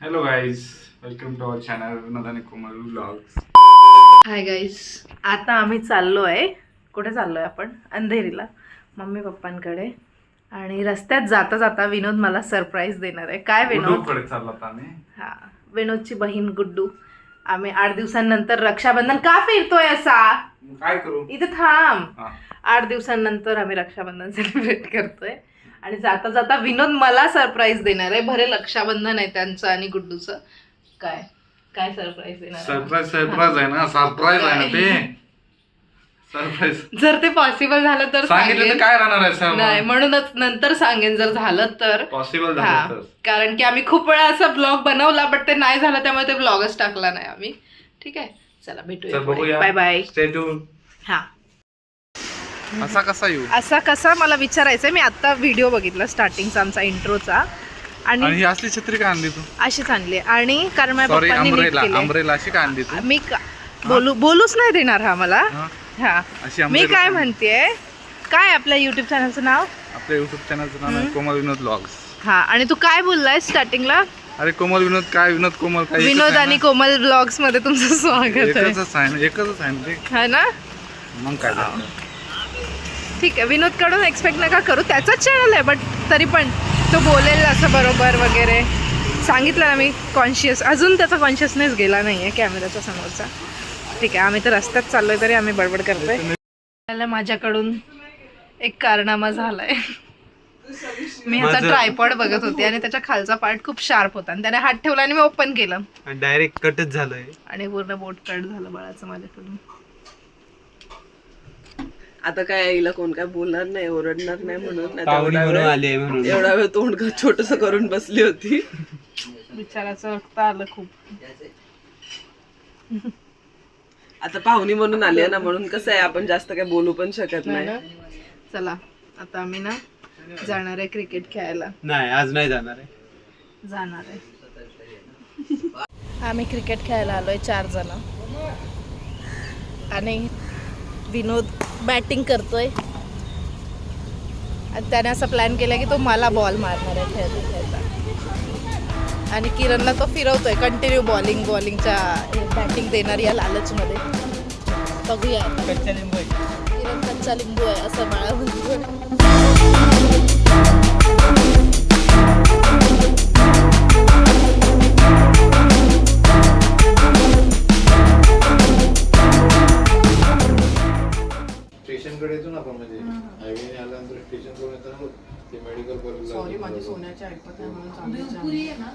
Hello guys, welcome to our channel Vinod आणि Komal vlogs. Hi guys, आता आम्ही चाललो आहे. कुठे चाललो आहे आपण? अंधेरीला, मम्मी पप्पांकडे. आणि रस्त्यात जाता जाता विनोद मला सरप्राईज देणार आहे. काय विनोद? गुड्डूकडे चाललो आम्ही. हा, विनोदची बहीण गुड्डू. आम्ही 8 दिवसांनंतर रक्षाबंधन का फिरतोय असा? काय करू? इथे थांब. हा. 8 दिवसांनंतर आम्ही रक्षाबंधन सेलिब्रेट करतोय. आणि जाता जाता विनोद मला सरप्राईज देणार आहे. भरे रक्षाबंधन आहे त्यांचं आणि गुड्डूचं. काय काय सरप्राईज देणार आहे? सरप्राईज आहे ना, सरप्राईज आहे ना ते. सरप्राईज जर ते पॉसिबल झालं तर सांगितलं तर सांगेन. काय राहणार आहे सर? नाही, म्हणूनच नंतर सांगेन जर झालं तर. पॉसिबल हा, झालं तर. कारण की आम्ही खूप वेळा असा ब्लॉग बनवला बट ते नाही झालं, त्यामुळे ते ब्लॉगच टाकला नाही आम्ही. ठीक आहे, चला चल भेटूया. बघूया. Bye bye. Stay tune. हा, असा कसा येऊ? असा कसा मला विचारायचंय. मी आता व्हिडिओ बघितला स्टार्टिंगचा आमचा इंट्रोचा. आणि आणि ही असली छत्री का आणली तू? अशीच आणली. आणि कारण माझ्या सॉरी, पप्पांनी नीट अम्ब्रेला. केली. अम्ब्रेला अशी का आणली तू? मी बोलूच नाही देणार हा मला. हा? हा, अशी मी umbrella काय का? म्हणतेय, काय आपल्या युट्यूब चॅनलचं नाव? आपल्या युट्यूब चॅनलचं नाव आहे कोमल विनोद व्लॉग्स. हा, आणि तू काय बोललाय स्टार्टिंगला? अरे कोमल विनोद काय, विनोद कोमल काय? एकच विनोद आहे आणि ना? कोमल ब्लॉग्स मध्ये तुमचं स्वागत आहे. एकच आहे ना, एकच आहे ना ते. है ना? मग काय झालं? ठीक आहे, विनोद कडून एक्सपेक्ट नका करू. त्याचाच चॅनल आहे, बट तरी पण तो बोलेल असं बरोबर वगैरे. सांगितलं ना मी, कॉन्शियस. अजून त्याचा कॉन्शियसनेस गेला नाहीये कॅमेराच्या समोरचा. ठीक आहे, आम्ही तर रस्त्यात चाललोय तरी आम्ही बडबड करतोय. त्याला माझ्याकडून एक कारनामा झालाय. मी ह्याचा ट्रायपॉड बघत होते आणि त्याच्या खालचा पार्ट खूप शार्प होता आणि त्याने हात ठेवला आणि मी ओपन केलं डायरेक्ट कटच झालंय आणि पूर्ण बोट कट झालं बाळाचं माझ्याकडून. आता काय हिला कोण काय बोलणार नाही, ओरडणार नाही म्हणून पाहुणी म्हणून आली म्हणून एवढा वेळ तोंड छोटस करून बसली होती. विचाराचं रक्त आलं खूप. आता पाहुणी म्हणून आली आहे ना, म्हणून कसं आहे आपण जास्त काय बोलू पण शकत नाही. चला आता आम्ही ना जाणार आहे क्रिकेट खेळायला. नाही, आज नाही जाणार आहे. जाणार आहे. आम्ही क्रिकेट खेळायला आलोय 4 जण. आणि विनोद बॅटिंग करतोय आणि त्याने असं प्लॅन केला की तो मला बॉल मारणार आहे खेळता खेळता. आणि किरणला तो फिरवतोय कंटिन्यू बॉलिंगच्या बॅटिंग देणार या लालचमध्ये. बघूया, कच्च्या लिंबू आहे. किरण कच्चा लिंबू आहे असं बाळा म्हणतोय. स्टेशनकडे येतो ना आपण, म्हणजे हायवेने आल्यानंतर स्टेशनकडून येताना ते मेडिकल कॉलेज. सॉरी, माझी सोन्याची ऐकत आहे म्हणून भिवपुरी आहे ना,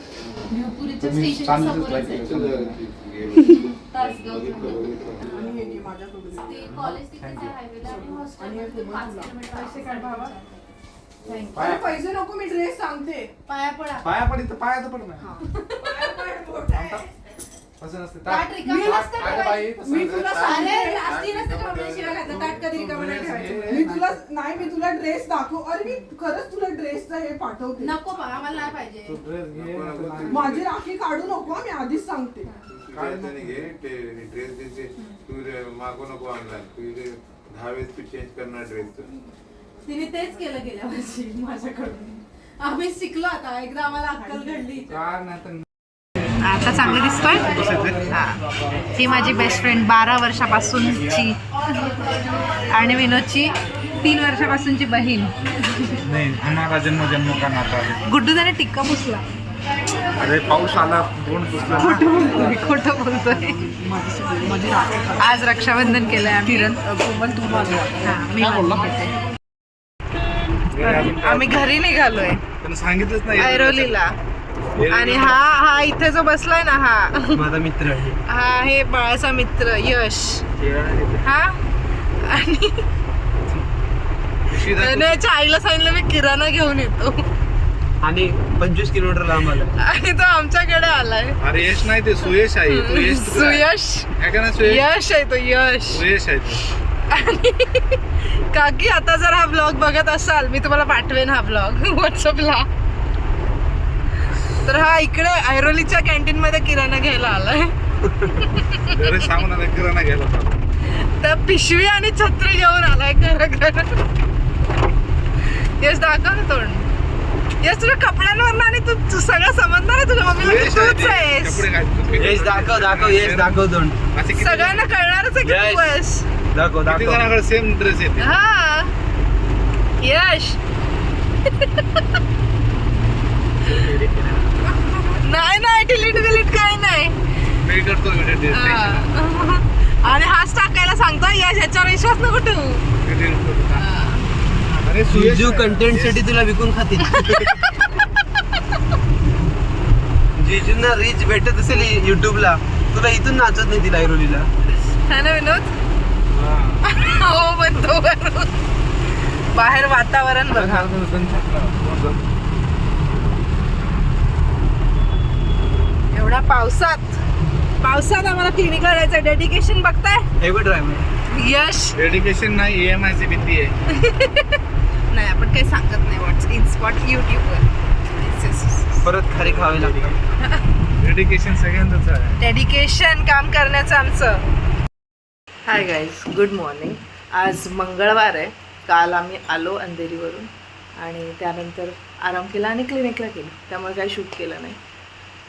भिवपुरीच्या स्टेशनच्या समोरच आहे. ते कॉलेज तिथेच आहे हायवेला आणि हॉस्टेल 5 किलोमीटर. पैसे नको, मी ड्रेस सांगते. पाया पडा. पाया पडी तर पाया तर पड ना. असं नसते. ताट रिकामं नसतं ठेवायचं. मी तुला अरे, रास्ती नसतं ठेवायचं, शिवाय घातलं, ताट कधी रिकामं नाही ठेवायचं. मी तुला ड्रेस दाखव. अरे मी खरंच तुला ड्रेसचं हे पाठवते. नको बा, आम्हाला नाही पाहिजे. ड्रेस घे. माझी राखी काढू नको, मी आधीच सांगते. घे ते ड्रेस देते तू, मागू नको ऑनलाईन. तू 10 वेळेस तू चेंज करणार ड्रेस. तिने तेच केलं गेल्या वर्षी माझ्याकडून. आम्ही शिकलो आता, एकदा आम्हाला अक्कल घडली. आता चांगली दिसतोय. हा, ही माझी बेस्ट फ्रेंड 12 वर्षापासूनची आणि विनोदची 3 वर्षापासूनची बहीण. नाही, हमारा जन्म जन्म का नाता है. गुड्डू त्याने टिक्का पुसला. अरे पाऊस आला, कोण पुसला ना. खोटं बोलतोय. आज रक्षाबंधन केलंय आम्ही. मी आम्ही घरी निघालोय त्यांना सांगितलंच नाही. ऐरोलीला. आणि हा इथे जो बसलाय ना, हा माझा मित्र आहे. हा हे बाळाचा मित्र यश. हा, आणि त्याच्या आईला सांगितलं मी किराणा घेऊन येतो आणि 25 किलोमीटर लांब आला. आणि तो आमच्याकडे आलाय. अरे यश नाही, ते सुयश आहे. तो यश सुयश. आहे का ना? सुयश. यश आहे तो, यश. सुयश आहे तो. आणि काकी आता जर हा ब्लॉग बघत असाल, मी तुम्हाला पाठवेन हा ब्लॉग व्हॉट्सअपला. तर हा इकडे ऐरोलीच्या कॅन्टीन मध्ये किराणा घ्यायला आलाय. अरे सांगून आला किराणा घ्यायला होता. तर पिशवी आणि छत्री घेऊन आलाय खरं खरं. यश दाखव ना तोंड. यश तुझ्या कपड्यांवर आणि तू सगळं समजणार आहे तुझ्या मम्मीला की तूच आहेस. कपडे घाल. यश दाखव यश दाखव तोंड. असे किती सगळ्यांना कळणारच आहे की तू यश. आहेस. दाखव दाखव. जणांकडे सेम ड्रेस येते. हा यश नाही डिलीट काय नाही. मी करतो व्हिडिओ हा. आणि हाच टाकायला सांगतो यश, याच्यावर विश्वास नको ठेवू. अरे जिजू कंटेंट साठी तुला विकून खातील. जिजूंना रीच भेटत असेल युट्यूबला, तुला इथून नाचत नाही तिला ऐरोलीला. है ना विनोद? हो म्हणतो बरोबर. बाहेर वातावरण बघा. एवढा पावसात आम्हाला क्लिनिकला जायचं. डेडिकेशन बघताय हेवी ड्रायव्हर. यश. डेडिकेशन नाही, EMI ची भीती आहे. नाही आपण काही सांगत नाही. व्हॉट्स इन स्पॉट युट्यूबवर. परत खारी खावे लागतात. डेडिकेशन सगळ्यांचंच आहे. डेडिकेशन काम करण्याचं आमचं. Hi guys, good morning. आज मंगळवार आहे. काल आम्ही आलो अंधेरीवरून आणि त्यानंतर आराम केला आणि क्लिनिकला गेलो, त्यामुळे काही शूट केलं नाही.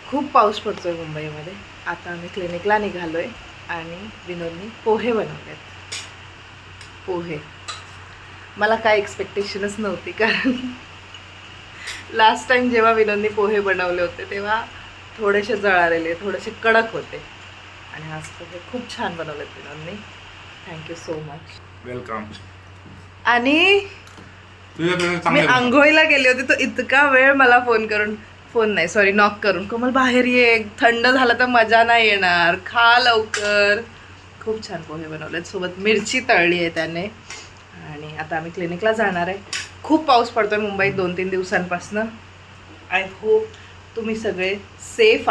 खूप पाऊस पडतो आहे मुंबईमध्ये. आता आम्ही क्लिनिकला निघालो आहे आणि विनोदनी पोहे बनवलेत. पोहे मला काय एक्सपेक्टेशनच नव्हती, कारण लास्ट टाइम जेव्हा विनोदनी पोहे बनवले होते तेव्हा थोडेसे जळालेले, थोडेसे कडक होते. आणि आज पोहे खूप छान बनवलेत विनोदनी. Thank you so much. वेलकम. आणि मी आंघोळीला गेले होते, तो इतका वेळ मला नॉक करून, कोमल बाहेर ये, थंड झालं तर मजा नाही येणार, खा लवकर. खूप छान पोहे बनवलेत, सोबत मिरची तळली आहे त्याने. आणि आता आम्ही क्लिनिकला जाणार आहे. खूप पाऊस पडतोय मुंबईत 2-3 दिवसांपासनं. आय होप तुम्ही सगळे सेफ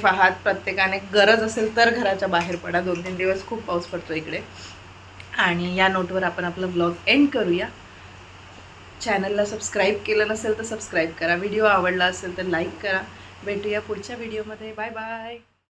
आहात. प्रत्येकाने गरज असेल तर घराच्या बाहेर पडा. 2-3 दिवस खूप पाऊस पडतो इकडे. आणि या नोटवर आपण आपला ब्लॉग एंड करूया. चॅनलला सबस्क्राईब केलं नसेल तर सबस्क्राईब करा. व्हिडिओ आवडला असेल तर लाईक करा. भेटूया पुढच्या व्हिडिओमध्ये. Bye bye.